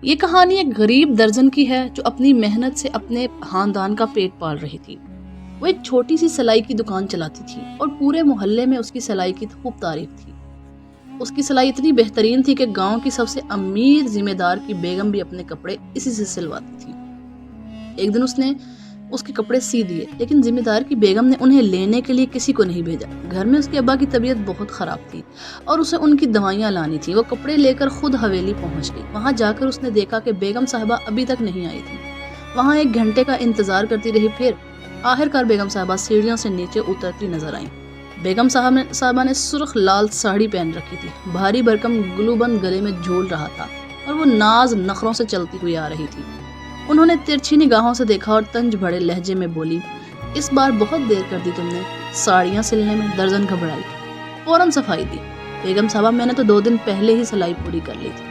یہ کہانی ایک غریب درزن کی ہے جو اپنی محنت سے اپنے خاندان کا پیٹ پال رہی تھی۔ وہ ایک چھوٹی سی سلائی کی دکان چلاتی تھی اور پورے محلے میں اس کی سلائی کی خوب تعریف تھی۔ اس کی سلائی اتنی بہترین تھی کہ گاؤں کی سب سے امیر ذمہ دار کی بیگم بھی اپنے کپڑے اسی سے سلواتی تھی۔ ایک دن اس نے اس کے کپڑے سی دیے، لیکن ذمہ دار کی بیگم نے انہیں لینے کے لیے کسی کو نہیں بھیجا۔ گھر میں اس کے ابا کی طبیعت بہت خراب تھی اور اسے ان کی دوائیاں لانی تھی۔ وہ کپڑے لے کر خود حویلی پہنچ گئی۔ وہاں جا کر اس نے دیکھا کہ بیگم صاحبہ ابھی تک نہیں آئی تھی۔ وہاں ایک گھنٹے کا انتظار کرتی رہی، پھر آخرکار بیگم صاحبہ سیڑھیوں سے نیچے اترتی نظر آئیں۔ بیگم صاحبہ نے سرخ لال ساڑی پہن رکھی تھی، بھاری بھرکم گلو بند گلے میں جھول رہا تھا اور وہ ناز نخروں سے چلتی ہوئی آ رہی تھی۔ انہوں نے ترچھی نگاہوں سے دیکھا اور طنز بھرے لہجے میں بولی، اس بار بہت دیر کر دی تم نے ساڑیاں سلنے میں۔ درزن گھبرائی، فوراً صفائی دی۔ بیگم صاحبہ میں نے تو 2 دن پہلے ہی سلائی پوری کر لی تھی،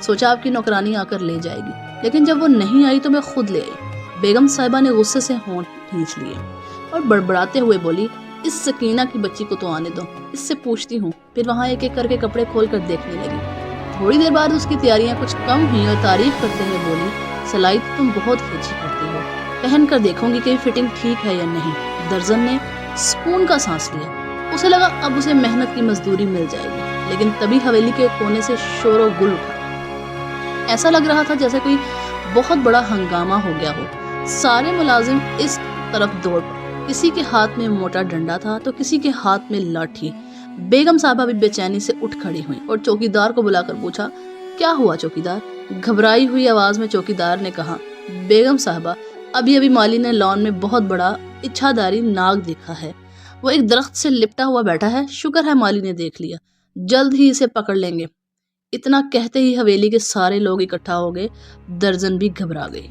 سوچا آپ کی نوکرانی آ کر لے جائے گی، لیکن جب وہ نہیں آئی تو میں خود لے آئی۔ بیگم صاحبہ نے غصے سے ہونٹ کھینچ لیے اور بڑبڑاتے ہوئے بولی، اس سکینہ کی بچی کو تو آنے دو، اس سے پوچھتی ہوں۔ پھر وہاں ایک ایک کر کے کپڑے کھول کر دیکھنے لگی۔ تھوڑی دیر بعد اس کی تیاریاں کچھ کم ہوئی اور تعریف کرتے ہوئے بولی، سلائی تو تم بہت اچھی کرتی ہو، پہن کر دیکھوں گی کہ فٹنگ ٹھیک ہے یا نہیں۔ درزن نے سکون کا سانس لیا، اسے لگا اب اسے محنت کی مزدوری مل جائے گی، لیکن تبھی حویلی کے کونے سے شور و گل اٹھا۔ ایسا لگ رہا تھا جیسے کوئی بہت بڑا ہنگامہ ہو گیا ہو۔ سارے ملازم اس طرف دوڑ پڑے، کسی کے ہاتھ میں موٹا ڈنڈا تھا تو کسی کے ہاتھ میں لاٹھی۔ بیگم صاحبہ بھی بے چینی سے اٹھ کھڑی ہوئی اور چوکیدار کو بلا کر پوچھا، کیا ہوا چوکیدار؟ گھبرائی ہوئی آواز میں چوکیدار نے کہا، بیگم صاحبہ ابھی مالی نے لان میں بہت بڑا اچھاداری ناگ دیکھا ہے، وہ ایک درخت سے لپٹا ہوا بیٹھا ہے، شکر ہے مالی نے دیکھ لیا، جلد ہی اسے پکڑ لیں گے۔ اتنا کہتے ہی حویلی کے سارے لوگ اکٹھا ہو گئے۔ درزن بھی گھبرا گئی،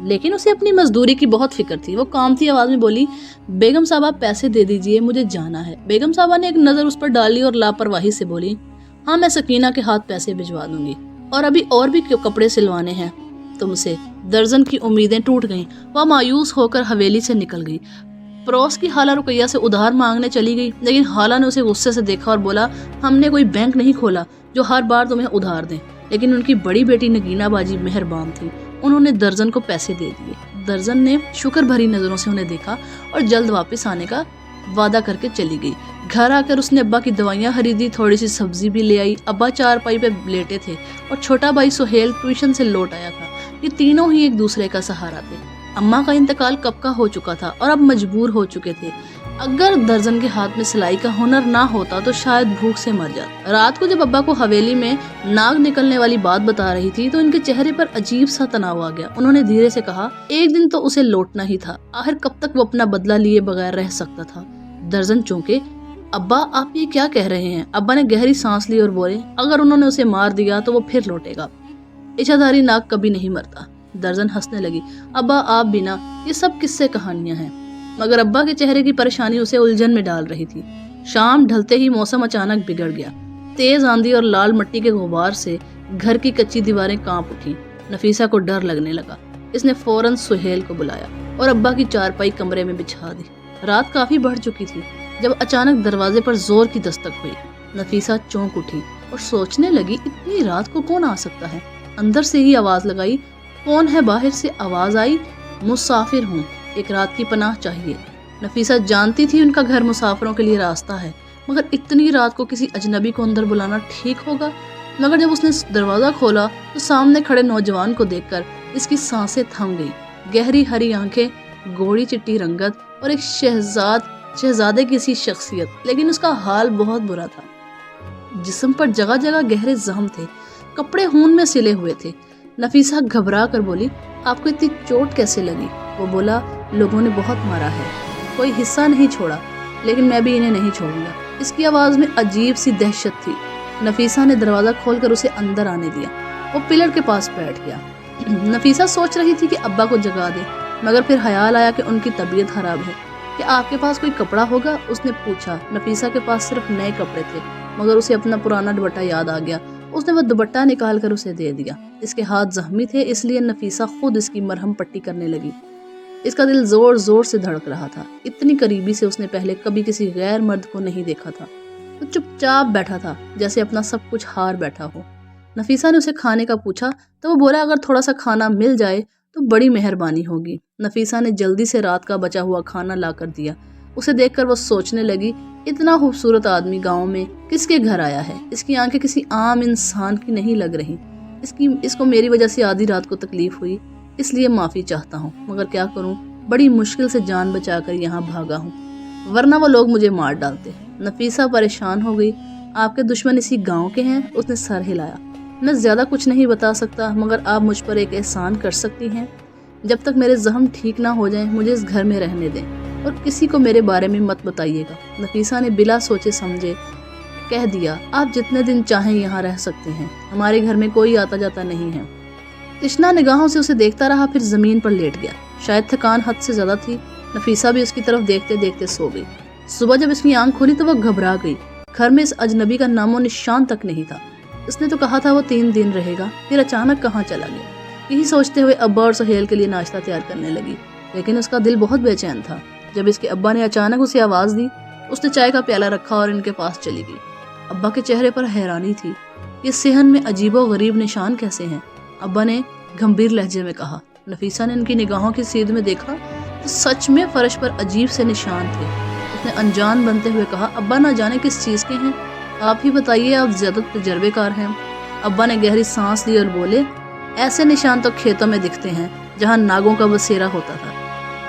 لیکن اسے اپنی مزدوری کی بہت فکر تھی۔ وہ کامتی آواز میں بولی، بیگم صاحبہ پیسے دے دیجئے، مجھے جانا ہے۔ بیگم صاحبہ نے ایک نظر اس پر ڈالی اور لاپرواہی سے بولی، ہاں میں سکینہ کے ہاتھ پیسے بھجوا دوں گی، اور ابھی اور بھی کپڑے سلوانے ہیں تم سے۔ درزن کی امیدیں ٹوٹ گئیں، وہ مایوس ہو کر حویلی سے نکل گئی۔ پڑوس کی خالہ رقیہ سے ادھار مانگنے چلی گئی، لیکن خالہ نے اسے غصے سے دیکھا اور بولا، ہم نے کوئی بینک نہیں کھولا جو ہر بار تمہیں ادھار دیں۔ لیکن ان کی بڑی بیٹی نگینہ باجی مہربان تھی، انہوں نے درزن کو پیسے دے دیے۔ درزن نے شکر بھری نظروں سے انہیں دیکھا اور جلد واپس آنے کا وعدہ کر کے چلی گئی۔ گھر آ کر اس نے ابا کی دوائیاں خریدی، تھوڑی سی سبزی بھی لے آئی۔ ابا چارپائی پہ لیٹے تھے اور چھوٹا بھائی سہیل ٹیوشن سے لوٹ آیا تھا۔ یہ تینوں ہی ایک دوسرے کا سہارا تھے۔ اماں کا انتقال کب کا ہو چکا تھا اور اب مجبور ہو چکے تھے۔ اگر درزن کے ہاتھ میں سلائی کا ہنر نہ ہوتا تو شاید بھوک سے مر جاتا۔ رات کو جب ابا کو حویلی میں ناگ نکلنے والی بات بتا رہی تھی تو ان کے چہرے پر عجیب سا تناؤ آ گیا۔ انہوں نے دھیرے سے کہا، ایک دن تو اسے لوٹنا ہی تھا، آخر کب تک وہ اپنا بدلہ لیے بغیر رہ سکتا تھا۔ درزن چونکے، ابا آپ یہ کیا کہہ رہے ہیں؟ ابا نے گہری سانس لی اور بولے، اگر انہوں نے اسے مار دیا تو وہ پھر لوٹے گا، اچھاداری ناگ کبھی نہیں مرتا۔ درزن ہنسنے لگی، ابا آپ بھی نا، یہ سب کس سے کہانیاں ہیں؟ مگر ابا کے چہرے کی پریشانی اسے الجھن میں ڈال رہی تھی۔ شام ڈھلتے ہی موسم اچانک بگڑ گیا۔ تیز آندھی اور لال مٹی کے غبار سے گھر کی کچی دیواریں کانپ اٹھی۔ نفیسہ کو ڈر لگنے لگا۔ اس نے فوراً سہیل کو بلایا اور ابا کی چارپائی کمرے میں بچھا دی۔ رات کافی بڑھ چکی تھی جب اچانک دروازے پر زور کی دستک ہوئی۔ نفیسہ چونک اٹھی اور سوچنے لگی، اتنی رات کو کون آ سکتا ہے؟ اندر سے ہی آواز لگائی، کون ہے؟ باہر سے آواز آئی، مسافر ہوں، ایک رات کی پناہ چاہیے۔ نفیسہ جانتی تھی ان کا گھر مسافروں کے لیے راستہ ہے، مگر اتنی رات کو کسی اجنبی کو اندر بلانا ٹھیک ہوگا؟ مگر جب اس نے دروازہ کھولا تو سامنے کھڑے نوجوان کو دیکھ کر اس کی سانسیں تھم گئی۔ گہری ہری آنکھیں، گوڑی چٹی رنگت اور ایک شہزادے کی سی شخصیت، لیکن اس کا حال بہت برا تھا۔ جسم پر جگہ جگہ گہرے زخم تھے، کپڑے خون میں سلے ہوئے تھے۔ نفیسہ گھبرا کر بولی، آپ کو اتنی چوٹ کیسے لگی؟ وہ بولا، لوگوں نے بہت مارا ہے، کوئی حصہ نہیں چھوڑا، لیکن میں بھی انہیں نہیں چھوڑوں گا۔ اس کی آواز میں عجیب سی دہشت تھی۔ نفیسہ نے دروازہ کھول کر اسے اندر آنے دیا۔ وہ پلر کے پاس بیٹھ گیا۔ نفیسہ سوچ رہی تھی کہ ابا کو جگا دے، مگر پھر خیال آیا کہ ان کی طبیعت خراب ہے۔ کہ آپ کے پاس کوئی کپڑا ہوگا؟ اس نے پوچھا۔ نفیسہ کے پاس صرف نئے کپڑے تھے، مگر اسے اپنا پرانا دوپٹہ یاد آ گیا۔ اس نے وہ دوپٹہ نکال کر اسے دے دیا۔ اس کے ہاتھ زخمی تھے، اس لیے نفیسہ خود اس کی مرہم پٹی کرنے لگی۔ اس کا دل زور زور سے دھڑک رہا تھا۔ اتنی قریبی سے اس نے پہلے کبھی کسی غیر مرد کو نہیں دیکھا تھا۔ وہ چپ چاپ بیٹھا تھا، جیسے اپنا سب کچھ ہار بیٹھا ہو۔ नफीसा ने उसे खाने का पूछा तो वो बोला अगर थोड़ा सा खाना मिल जाए तो बड़ी मेहरबानी होगी। नफीसा ने जल्दी से रात का बचा हुआ खाना ला कर दिया। उसे देखकर वो सोचने लगी, इतना खूबसूरत आदमी गांव में किसके घर आया है? इसकी आंखें किसी आम इंसान की नहीं लग रही। इसको मेरी वजह से आधी रात को तकलीफ हुई, इसलिए माफ़ी चाहता हूँ, मगर क्या करूँ, बड़ी मुश्किल से जान बचाकर यहाँ भागा हूँ, वरना वो लोग मुझे मार डालते। नफीसा परेशान हो गई। आपके दुश्मन इसी गांव के हैं? उसने सर हिलाया। मैं ज़्यादा कुछ नहीं बता सकता, मगर आप मुझ पर एक एहसान कर सकती हैं। जब तक मेरे जख्म ठीक ना हो जाएं, मुझे इस घर में रहने दें और किसी को मेरे बारे में मत बताइएगा। नफीसा ने बिला सोचे समझे कह दिया, आप जितने दिन चाहें यहाँ रह सकते हैं, हमारे घर में कोई आता जाता नहीं है। तिश्ना निगाहों से उसे देखता रहा, फिर ज़मीन पर लेट गया। शायद थकान हद से ज़्यादा थी। नफीसा भी उसकी तरफ देखते देखते सो गई। सुबह जब इसकी आंख खुली तो वह घबरा गई। घर में इस अजनबी का नामो निशान तक नहीं था। उसने तो कहा था वो 3 दिन रहेगा, फिर अचानक कहाँ चला गया। यही सोचते हुए अब्बा और सुहेल के लिए नाश्ता तैयार करने लगी, लेकिन उसका दिल बहुत बेचैन था। जब इसके अब्बा ने अचानक उसे आवाज़ दी, उसने चाय का प्याला रखा और इनके पास चली गई। अब्बा के चेहरे पर हैरानी थी। ये सेहन में अजीबो गरीब निशान कैसे हैं? अब्बा ने गंभीर लहजे में कहा। नफीसा ने इनकी निगाहों की सीध में देखा तो सच में फर्श पर अजीब से निशान थे। उसने अनजान बनते हुए कहा, अब्बा ना जाने किस चीज़ के हैं, आप ही बताइए, आप ज़्यादा तजर्बेकार हैं। अब्बा ने गहरी सांस ली और बोले, ऐसे निशान तो खेतों में दिखते हैं जहाँ नागों का बसेरा होता था।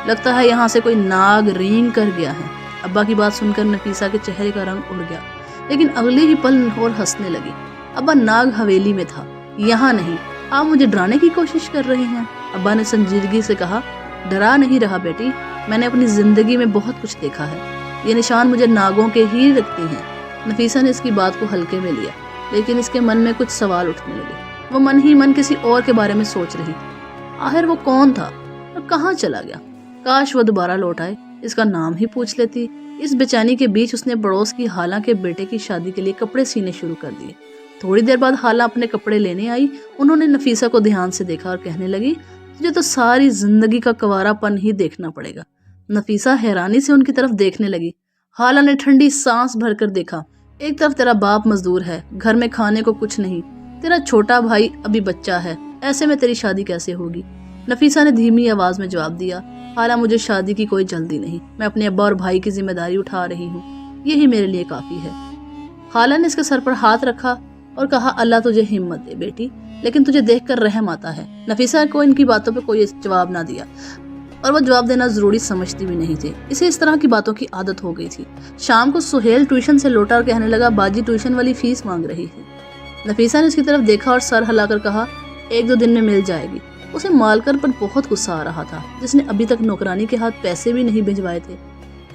लगता है यहाँ से कोई नाग रेंग कर गया है। अब्बा की बात सुनकर नफीसा के चेहरे का रंग उड़ गया, लेकिन अगले ही पल और हंसने लगी। अब्बा, नाग हवेली में था, यहाँ नहीं। आप मुझे डराने की कोशिश कर रहे हैं। अब्बा ने संजीदगी से कहा, डरा नहीं रहा बेटी, मैंने अपनी जिंदगी में बहुत कुछ देखा है। ये निशान मुझे नागों के ही लगते हैं। नफीसा ने इसकी बात को हल्के में लिया, लेकिन इसके मन में कुछ सवाल उठने लगे। वो मन ही मन किसी और के बारे में सोच रही थी। आखिर वो कौन था और कहाँ चला गया? काश वो दोबारा लौट आए, इसका नाम ही पूछ लेती। इस बेचैनी के बीच उसने पड़ोस की हाला के बेटे की शादी के लिए कपड़े सीने शुरू कर दिए। थोड़ी देर बाद हाला अपने कपड़े लेने आई। उन्होंने नफीसा को ध्यान से देखा और कहने लगी, तुझे तो सारी जिंदगी का कंवारापन ही देखना पड़ेगा। नफीसा हैरानी से उनकी तरफ देखने लगी। हाला ने ठंडी सांस भरकर देखा। एक तरफ तेरा बाप मजदूर है, घर में खाने को कुछ नहीं, तेरा छोटा भाई अभी बच्चा है, ऐसे में तेरी शादी कैसे होगी? नफीसा ने धीमी आवाज में जवाब दिया, हाला मुझे शादी की कोई जल्दी नहीं, मैं अपने अब्बा और भाई की जिम्मेदारी उठा रही हूँ, यही मेरे लिए काफी है। हाला ने इसके सर पर हाथ रखा और कहा, अल्लाह तुझे हिम्मत दे बेटी, लेकिन तुझे देखकर रहम आता है। नफीसा को इनकी बातों पे कोई जवाब ना दिया, और वो जवाब देना जरूरी समझती भी नहीं थी। इसे इस तरह की बातों की आदत हो गई थी। शाम को सुहेल ट्यूशन से लौटा और कहने लगा, बाजी ट्यूशन वाली फीस मांग रही है। नफीसा ने उसकी तरफ देखा और सर हिलाकर कहा, 1-2 दिन में मिल जाएगी। उसे मालकर पर बहुत गुस्सा आ रहा था, जिसने अभी तक नौकरानी के हाथ पैसे भी नहीं भिजवाए थे।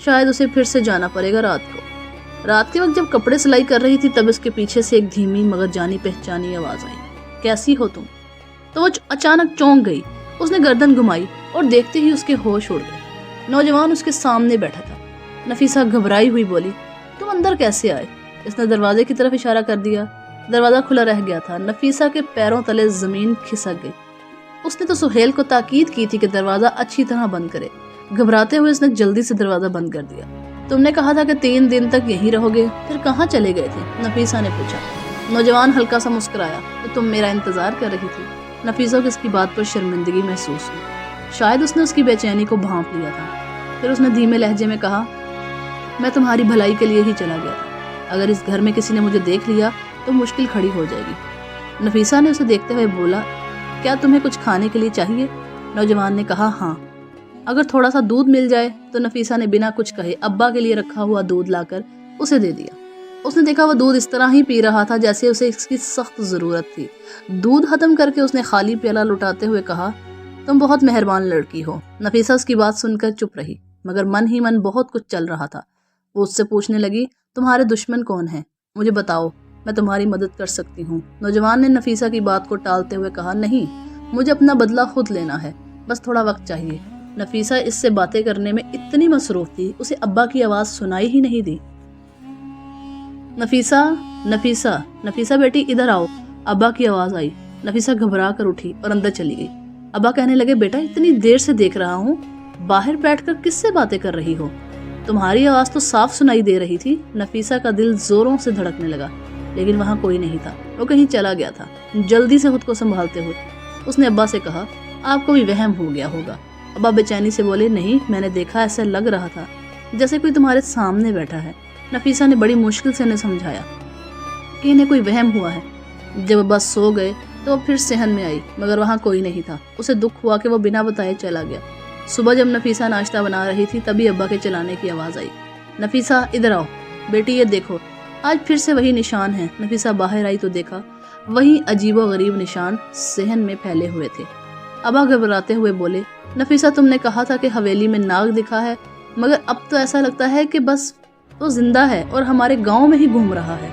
शायद उसे फिर से जाना पड़ेगा रात को। रात के वक्त जब कपड़े सिलाई कर रही थी, तब उसके पीछे से एक धीमी मगर जानी पहचानी आवाज आई, कैसी हो तुम? तो वो अचानक चौंक गई। उसने गर्दन घुमाई और देखते ही उसके होश उड़ गए। नौजवान उसके सामने बैठा था। नफीसा घबराई हुई बोली, तुम अंदर कैसे आए? इसने दरवाजे की तरफ इशारा कर दिया। दरवाजा खुला रह गया था। नफीसा के पैरों तले जमीन खिसक गई। उसने तो सुहेल को ताकीद की थी कि दरवाजा अच्छी तरह बंद करे। घबराते हुए उसने जल्दी से दरवाजा बंद कर दिया। तुमने कहा था कि 3 दिन तक यहीं रहोगे, फिर कहाँ चले गए थे? नफीसा ने पूछा। नौजवान हल्का सा मुस्कुराया, तो तुम मेरा इंतजार कर रही थी। नफीसा को इसकी बात पर शर्मिंदगी महसूस हुई। शायद उसने उसकी बेचैनी को भांप लिया था। फिर उसने धीमे लहजे में कहा, मैं तुम्हारी भलाई के लिए ही चला गया था। अगर इस घर में किसी ने मुझे देख लिया तो मुश्किल खड़ी हो जाएगी। नफीसा ने उसे देखते हुए बोला, क्या तुम्हें कुछ खाने के लिए चाहिए? नौजवान ने कहा, हाँ, अगर थोड़ा सा दूध मिल जाए। तो नफीसा ने बिना कुछ कहे अब्बा के लिए रखा हुआ दूध लाकर उसे दे दिया। उसने देखा वह दूध इस तरह ही पी रहा था जैसे उसे इसकी सख्त जरूरत थी। दूध खत्म करके उसने खाली प्याला लुटाते हुए कहा, तुम बहुत मेहरबान लड़की हो। नफीसा उसकी बात सुनकर चुप रही, मगर मन ही मन बहुत कुछ चल रहा था। वो उससे पूछने लगी, तुम्हारे दुश्मन कौन है? मुझे बताओ, मैं तुम्हारी मदद कर सकती हूँ। नौजवान ने नफीसा की बात को टालते हुए कहा, नहीं, मुझे अपना बदला खुद लेना है, बस थोड़ा वक्त चाहिए। नफीसा इससे बातें करने में इतनी मसरूफ थी, उसे अब्बा की आवाज़ सुनाई ही नहीं दी। नफीसा, नफीसा, नफीसा बेटी इधर आओ। अब्बा की आवाज़ आई। नफीसा घबरा कर उठी और अंदर चली गई। अब्बा कहने लगे, बेटा इतनी देर से देख रहा हूँ, बाहर बैठकर किससे बातें कर रही हो? तुम्हारी आवाज़ तो साफ सुनाई दे रही थी। नफीसा का दिल जोरों से धड़कने लगा। लेकिन वहाँ कोई नहीं था, वो कहीं चला गया था। जल्दी से खुद को संभालते हुए उसने अब्बा से कहा, आपको भी वहम हो गया होगा। अब्बा बेचैनी से बोले, नहीं, मैंने देखा, ऐसा लग रहा था जैसे कोई तुम्हारे सामने बैठा है। नफीसा ने बड़ी मुश्किल से उन्हें समझाया कि इन्हें कोई वहम हुआ है। जब अब्बा सो गए तो वो फिर सहन में आई, मगर वहाँ कोई नहीं था। उसे दुख हुआ कि वो बिना बताए चला गया। सुबह जब नफीसा नाश्ता बना रही थी तभी अब्बा के चलाने की आवाज़ आई। नफीसा, इधर आओ बेटी, ये देखो, आज फिर से वही निशान है। नफीसा बाहर आई तो देखा वही अजीबो गरीब निशान सहन में फैले हुए थे। अब्बा घबराते हुए बोले, नफीसा, तुमने कहा था कि हवेली में नाग दिखा है, मगर अब तो ऐसा लगता है कि बस वो जिंदा है और हमारे गांव में ही घूम रहा है।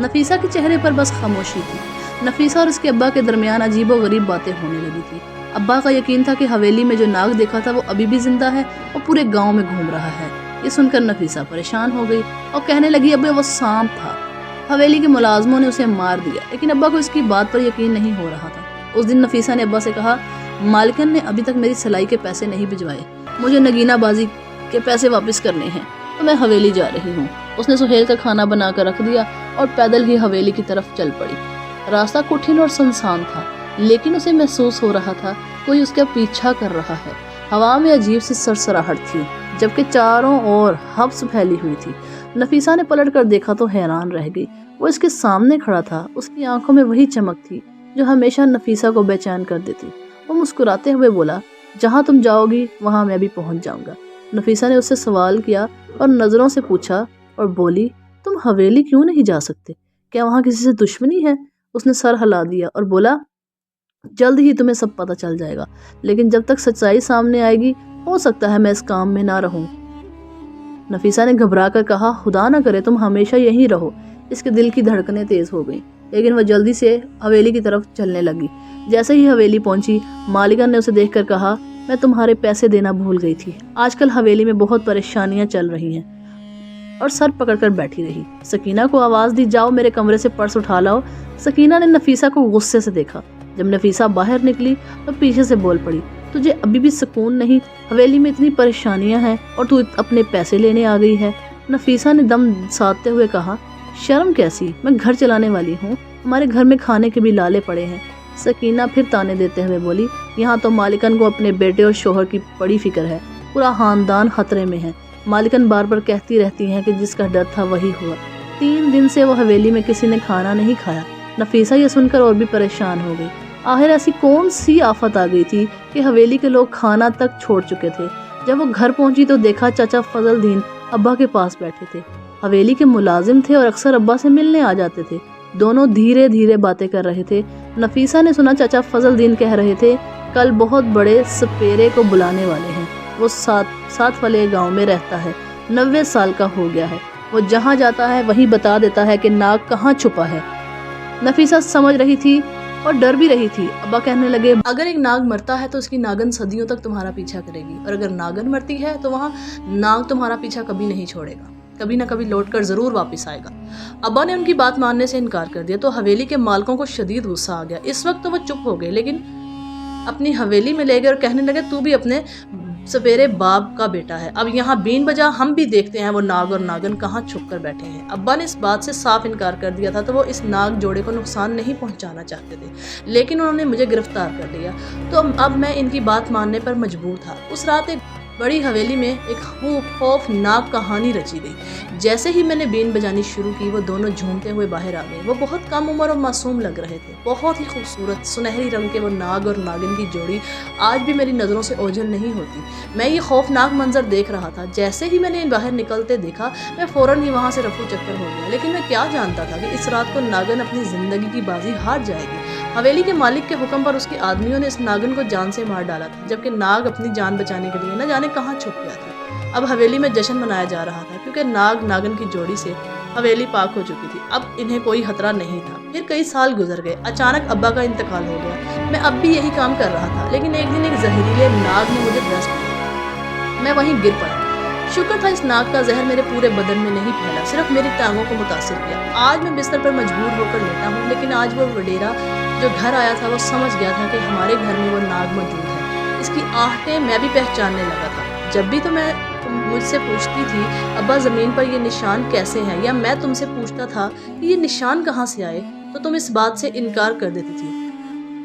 नफीसा के चेहरे पर बस खामोशी थी। नफीसा और उसके अब्बा के दरमियान अजीबो गरीब बातें होने लगी थी। अब्बा का यकीन था कि हवेली में जो नाग देखा था वो अभी भी जिंदा है और पूरे गांव में घूम रहा है। ये सुनकर नफीसा परेशान हो गई और कहने लगी, अब्बा वो सांप था, हवेली के मुलाजमों ने उसे मार दिया। लेकिन अब्बा को इसकी बात पर यकीन नहीं हो रहा था। उस दिन नफीसा ने अब्बा से कहा, मालिकन ने अभी तक मेरी सिलाई के पैसे नहीं भिजवाए, मुझे नगीना बाजी के पैसे वापस करने हैं, तो मैं हवेली जा रही हूँ। उसने सुहेल का खाना बनाकर रख दिया और पैदल ही हवेली की तरफ चल पड़ी। रास्ता कठिन और सुनसान था, लेकिन उसे महसूस हो रहा था कोई उसका पीछा कर रहा है। हवा में अजीब सी सरसराहट थी, जबकि चारों ओर हब्स फैली हुई थी। नफीसा ने पलट कर देखा तो हैरान रह गई। वो इसके सामने खड़ा था। उसकी आंखों में वही चमक थी जो हमेशा नफीसा को बेचैन कर देती। वो मुस्कुराते हुए बोला, जहाँ तुम जाओगी वहाँ मैं भी पहुँच जाऊँगा। नफीसा ने उससे सवाल किया और नज़रों से पूछा और बोली, तुम हवेली क्यों नहीं जा सकते? क्या वहाँ किसी से दुश्मनी है? उसने सर हिला दिया और बोला, जल्द ही तुम्हें सब पता चल जाएगा, लेकिन जब तक सच्चाई सामने आएगी हो सकता है मैं इस काम में ना रहूं। नफीसा ने घबरा कर कहा, खुदा ना करे तुम हमेशा यहीं रहो। इसके दिल की धड़कनें तेज हो गईं, लेकिन वह जल्दी से हवेली की तरफ चलने लगी। जैसे ही हवेली पहुंची, मालिका ने उसे देखकर कहा, मैं तुम्हारे पैसे देना भूल गई थी। आजकल हवेली में बहुत परेशानियां चल रही हैं। और सर पकड़कर बैठी रही। सकीना को आवाज़ दी, जाओ मेरे कमरे से पर्स उठा लाओ। सकीना ने नफीसा को गुस्से से देखा। जब नफीसा बाहर निकली तो पीछे से बोल पड़ी, तुझे अभी भी सुकून नहीं? हवेली में इतनी परेशानियां हैं और तू अपने पैसे लेने आ गई है। नफीसा ने दम साधते हुए कहा, शर्म कैसी, मैं घर चलाने वाली हूँ, हमारे घर में खाने के भी लाले पड़े हैं। सकीना फिर ताने देते हुए बोली, यहाँ तो मालिकन को अपने बेटे और शोहर की बड़ी फिक्र है, पूरा खानदान खतरे में है। मालिकन बार बार कहती रहती हैं कि जिसका डर था वही हुआ। 3 दिन से वो हवेली में किसी ने खाना नहीं खाया। नफीसा ये सुनकर और भी परेशान हो गई। आखिर ऐसी कौन सी आफत आ गई थी कि हवेली के लोग खाना तक छोड़ चुके थे। जब वो घर पहुंची तो देखा चाचा फजलदीन अब्बा के पास बैठे थे। हवेली के मुलाजिम थे और अक्सर अब्बा से मिलने आ जाते थे। दोनों धीरे धीरे बातें कर रहे थे। नफीसा ने सुना चाचा फजलदीन कह रहे थे, कल बहुत बड़े सपेरे को बुलाने वाले हैं। वो साथ वाले गांव में रहता है, 90 साल का हो गया है। वो जहाँ जाता है वहीं बता देता है कि नाग कहाँ छुपा है। नफीसा समझ रही थी और डर भी रही थी। अब्बा कहने लगे, अगर एक नाग मरता है तो उसकी नागन सदियों तक तुम्हारा पीछा करेगी, और अगर नागन मरती है तो वहाँ नाग तुम्हारा पीछा कभी नहीं छोड़ेगा, कभी ना कभी लौटकर जरूर वापस आएगा। अब्बा ने उनकी बात मानने से इनकार कर दिया तो हवेली के मालिकों को शदीद गुस्सा आ गया। इस वक्त तो वो चुप हो गए, लेकिन अपनी हवेली में ले गए और कहने लगे, तू भी अपने सपेरे बाप का बेटा है, अब यहाँ बीन बजा, हम भी देखते हैं वो नाग और नागन कहाँ छुप कर बैठे हैं। अब्बा ने इस बात से साफ इनकार कर दिया था तो वो इस नाग जोड़े को नुकसान नहीं पहुँचाना चाहते थे, लेकिन उन्होंने मुझे गिरफ्तार कर लिया तो अब मैं इनकी बात मानने पर मजबूर था। उस रात एक बड़ी हवेली में एक खौफनाक कहानी रची गई। जैसे ही मैंने बीन बजानी शुरू की वो दोनों झूमते हुए बाहर आ गए। वो बहुत कम उम्र और मासूम लग रहे थे, बहुत ही खूबसूरत सुनहरी रंग के वो नाग और नागिन की जोड़ी आज भी मेरी नज़रों से ओझल नहीं होती। मैं ये खौफनाक मंजर देख रहा था। जैसे ही मैंने बाहर निकलते देखा मैं फ़ौरन ही वहाँ से रफू चक्कर हो गया, लेकिन मैं क्या जानता था कि इस रात को नागन अपनी ज़िंदगी की बाजी हार जाएगी। हवेली के मालिक के हुक्म पर उसके आदमियों ने इस नागन को जान से मार डाला था, जबकि नाग अपनी जान बचाने के लिए न जाने कहाँ छुप गया था। अब हवेली में जश्न मनाया जा रहा था क्योंकि नाग नागन की जोड़ी से हवेली पाक हो चुकी थी। अब इन्हें कोई खतरा नहीं था। फिर कई साल गुजर गए। अचानक अब्बा का इंतकाल हो गया। मैं अब भी यही काम कर रहा था, लेकिन एक दिन एक जहरीले नाग ने मुझे ग्रस्त किया। मैं वहीं गिर पड़ा। शुक्र था इस नाग का जहर मेरे पूरे बदन में नहीं फैला, सिर्फ मेरी टांगों को मुतासिर किया। आज मैं बिस्तर पर मजबूर होकर लेटा हूँ, लेकिन आज वो वडेरा जो घर आया था वो समझ गया था कि हमारे घर में वो नाग मौजूद है। इसकी आहटें मैं भी पहचानने लगा था। जब भी तो मैं मुझ से पूछती थी, अब्बा ज़मीन पर ये निशान कैसे हैं, या मैं तुमसे पूछता था कि ये निशान कहाँ से आए, तो तुम इस बात से इनकार कर देती थी।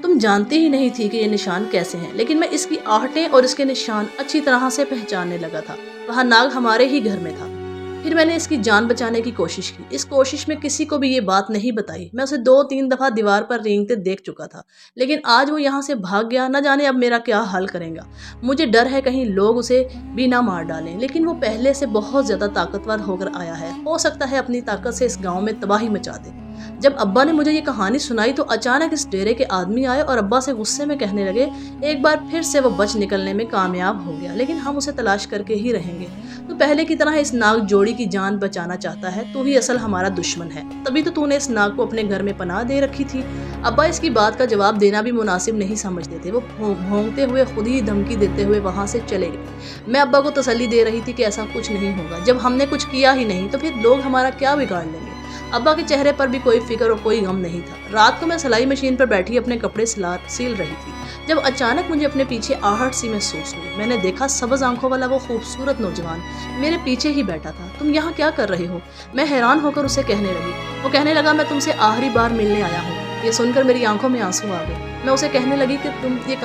तुम जानती ही नहीं थी कि ये निशान कैसे हैं, लेकिन मैं इसकी आहटें और इसके निशान अच्छी तरह से पहचानने लगा था। वह नाग हमारे ही घर में था। फिर मैंने इसकी जान बचाने की कोशिश की। इस कोशिश में किसी को भी ये बात नहीं बताई। मैं उसे 2-3 दफ़ा दीवार पर रेंगते देख चुका था, लेकिन आज वो यहाँ से भाग गया। न जाने अब मेरा क्या हाल करेगा। मुझे डर है कहीं लोग उसे भी ना मार डालें, लेकिन वो पहले से बहुत ज़्यादा ताकतवर होकर आया है। हो सकता है अपनी ताकत से इस गाँव में तबाही मचा दे। जब अब्बा ने मुझे ये कहानी सुनाई तो अचानक इस डेरे के आदमी आए और अब्बा से गुस्से में कहने लगे, एक बार फिर से वो बच निकलने में कामयाब हो गया, लेकिन हम उसे तलाश करके ही रहेंगे। तो पहले की तरह इस नाग जोड़ी की जान बचाना चाहता है, तू ही असल हमारा दुश्मन है। तभी तो तूने इस नाग को अपने घर में पनाह दे रखी थी। अब्बा इसकी बात का जवाब देना भी मुनासिब नहीं समझते थे। वो भौंकते हुए खुद ही धमकी देते हुए वहाँ से चले गए। मैं अब्बा को तसल्ली दे रही थी कि ऐसा कुछ नहीं होगा। जब हमने कुछ किया ही नहीं तो फिर लोग हमारा क्या बिगाड़ लेंगे। अब्बा के चेहरे पर भी कोई फिक्र और कोई गम नहीं था। रात को मैं सिलाई मशीन पर बैठी अपने कपड़े सील रही थी, जब अचानक मुझे अपने पीछे आहट सी महसूस हुई। मैंने देखा सबज आंखों वाला वो खूबसूरत नौजवान मेरे पीछे ही बैठा था। तुम यहाँ क्या कर रहे हो? मैं हैरान होकर उसे कहने लगी। वो कहने लगा, मैं तुमसे आखिरी बार मिलने आया हूँ। ये सुनकर मेरी आंखों में आंसू आ गए। मैं उसे कहने लगी कि तुम ये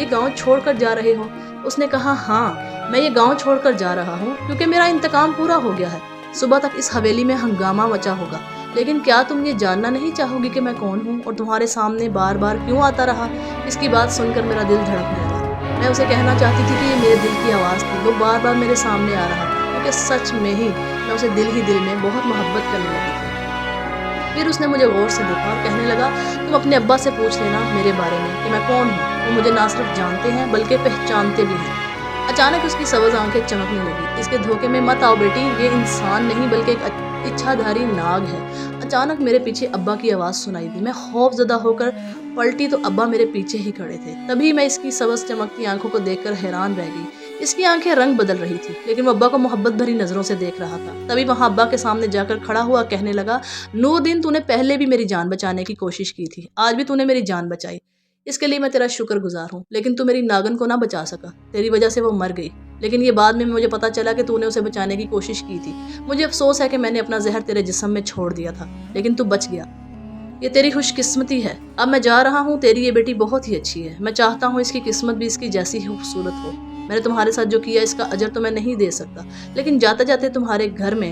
गाँव छोड़ कर जा रहे हो? उसने कहा, हाँ, मैं ये गाँव छोड़ कर जा रहा हूँ क्योंकि मेरा इंतकाम पूरा हो गया है। सुबह तक इस हवेली में हंगामा मचा होगा, लेकिन क्या तुम ये जानना नहीं चाहोगी कि मैं कौन हूँ और तुम्हारे सामने बार बार क्यों आता रहा? इसकी बात सुनकर मेरा दिल धड़कने लगा। मैं उसे कहना चाहती थी कि ये मेरे दिल की आवाज़ थी। वो बार बार मेरे सामने आ रहा था क्योंकि सच में ही मैं उसे दिल ही दिल में बहुत मोहब्बत करने लगी थी। फिर उसने मुझे गौर से देखा और कहने लगा, तुम अपने अब्बा से पूछ लेना मेरे बारे में कि मैं कौन हूँ। वो मुझे ना सिर्फ जानते हैं बल्कि पहचानते भी हैं। अचानक उसकी सबज आंखें चमकने लगी। इसके धोखे में मत आओ बेटी, ये इंसान नहीं बल्कि एक इच्छाधारी नाग है। अचानक मेरे पीछे अब्बा की आवाज़ सुनाई दी। मैं खौफजदा होकर पलटी तो अब्बा मेरे पीछे ही खड़े थे। तभी मैं इसकी सबज चमकती आंखों को देखकर हैरान रह गई। इसकी आंखें रंग बदल रही थी, लेकिन वो अब्बा को मोहब्बत भरी नज़रों से देख रहा था। तभी वहाँ अब्बा के सामने जाकर खड़ा हुआ कहने लगा, नूरदीन, तूने पहले भी मेरी जान बचाने की कोशिश की थी, आज भी तूने मेरी जान बचाई। इसके लिए मैं तेरा शुक्रगुजार हूँ, लेकिन तू मेरी नागन को ना बचा सका। तेरी वजह से वो मर गई, लेकिन ये बाद में मुझे पता चला कि तूने उसे बचाने की कोशिश की थी। मुझे अफसोस है कि मैंने अपना जहर तेरे जिस्म में छोड़ दिया था, लेकिन तू बच गया। ये तेरी खुशकिस्मती है। अब मैं जा रहा हूँ। तेरी ये बेटी बहुत ही अच्छी है। मैं चाहता हूँ इसकी किस्मत भी इसकी जैसी ही खूबसूरत हो। मैंने तुम्हारे साथ जो किया इसका अजर तो मैं नहीं दे सकता, लेकिन जाते जाते तुम्हारे घर में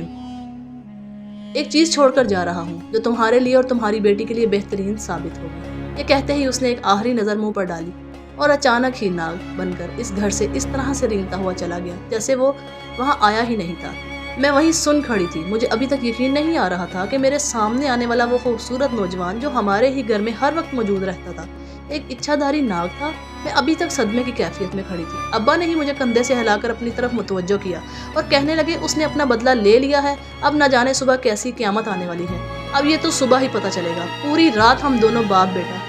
एक चीज़ छोड़कर जा रहा हूँ जो तुम्हारे लिए और तुम्हारी बेटी के लिए बेहतरीन साबित होगी। ये कहते ही उसने एक आखिरी नज़र मुंह पर डाली और अचानक ही नाग बनकर इस घर से इस तरह से रेंगता हुआ चला गया जैसे वो वहाँ आया ही नहीं था। मैं वहीं सुन खड़ी थी। मुझे अभी तक यकीन नहीं आ रहा था कि मेरे सामने आने वाला वो खूबसूरत नौजवान जो हमारे ही घर में हर वक्त मौजूद रहता था एक इच्छाधारी नाग था। मैं अभी तक सदमे की कैफियत में खड़ी थी। अब्बा ने ही मुझे कंधे से हिलाकर अपनी तरफ मुतवज्जो किया और कहने लगे, उसने अपना बदला ले लिया है। अब न जाने सुबह कैसी क़यामत आने वाली है। अब ये तो सुबह ही पता चलेगा। पूरी रात हम दोनों बाप बेटा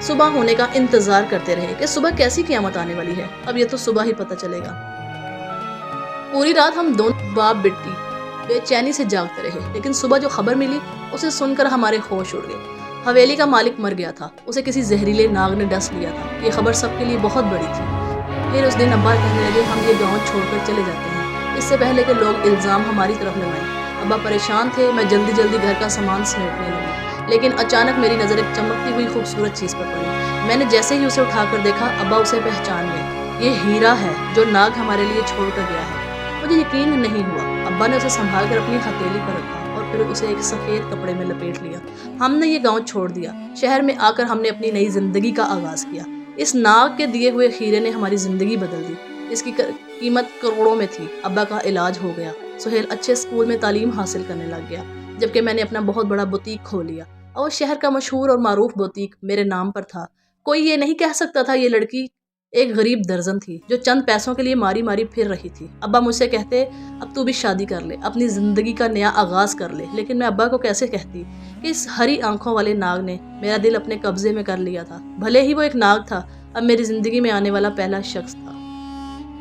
सुबह होने का इंतजार करते रहे कि सुबह कैसी क़यामत आने वाली है। अब ये तो सुबह ही पता चलेगा। पूरी रात हम दोनों बाप बेटी बेचैनी से जागते रहे, लेकिन सुबह जो खबर मिली उसे सुनकर हमारे होश उड़ गए। हवेली का मालिक मर गया था। उसे किसी जहरीले नाग ने डस लिया था। ये खबर सबके लिए बहुत बड़ी थी। फिर उस दिन अब्बा कहने लगे, हम ये गाँव छोड़कर चले जाते हैं, इससे पहले कि लोग इल्ज़ाम हमारी तरफ लगाएं। अब्बा परेशान थे। मैं जल्दी जल्दी घर का सामान समेटने लगी, लेकिन अचानक मेरी नज़र एक चमकती हुई खूबसूरत चीज़ पर पड़ी। मैंने जैसे ही उसे उठाकर देखा, अब्बा उसे पहचान गए। ये हीरा है जो नाग हमारे लिए छोड़ कर गया है। मुझे यकीन नहीं हुआ। अब्बा ने उसे संभाल कर अपनी हथेली पर रखा और फिर उसे एक सफ़ेद कपड़े में लपेट लिया। हमने ये गांव छोड़ दिया। शहर में आकर हमने अपनी नई ज़िंदगी का आगाज़ किया। इस नाग के दिए हुए हीरे ने हमारी ज़िंदगी बदल दी। इसकी कीमत करोड़ों में थी। अब्बा का इलाज हो गया। सुहेल अच्छे स्कूल में तालीम हासिल करने लग गया, जबकि मैंने अपना बहुत बड़ा बुटीक खोल लिया और शहर का मशहूर और मारूफ बुटीक मेरे नाम पर था। कोई ये नहीं कह सकता था ये लड़की एक गरीब दर्जन थी जो चंद पैसों के लिए मारी मारी फिर रही थी। अब्बा मुझसे कहते, अब तू भी शादी कर ले, अपनी ज़िंदगी का नया आगाज़ कर ले। लेकिन मैं अब्बा को कैसे कहती कि इस हरी आंखों वाले नाग ने मेरा दिल अपने कब्जे में कर लिया था। भले ही वो एक नाग था, अब मेरी ज़िंदगी में आने वाला पहला शख्स था।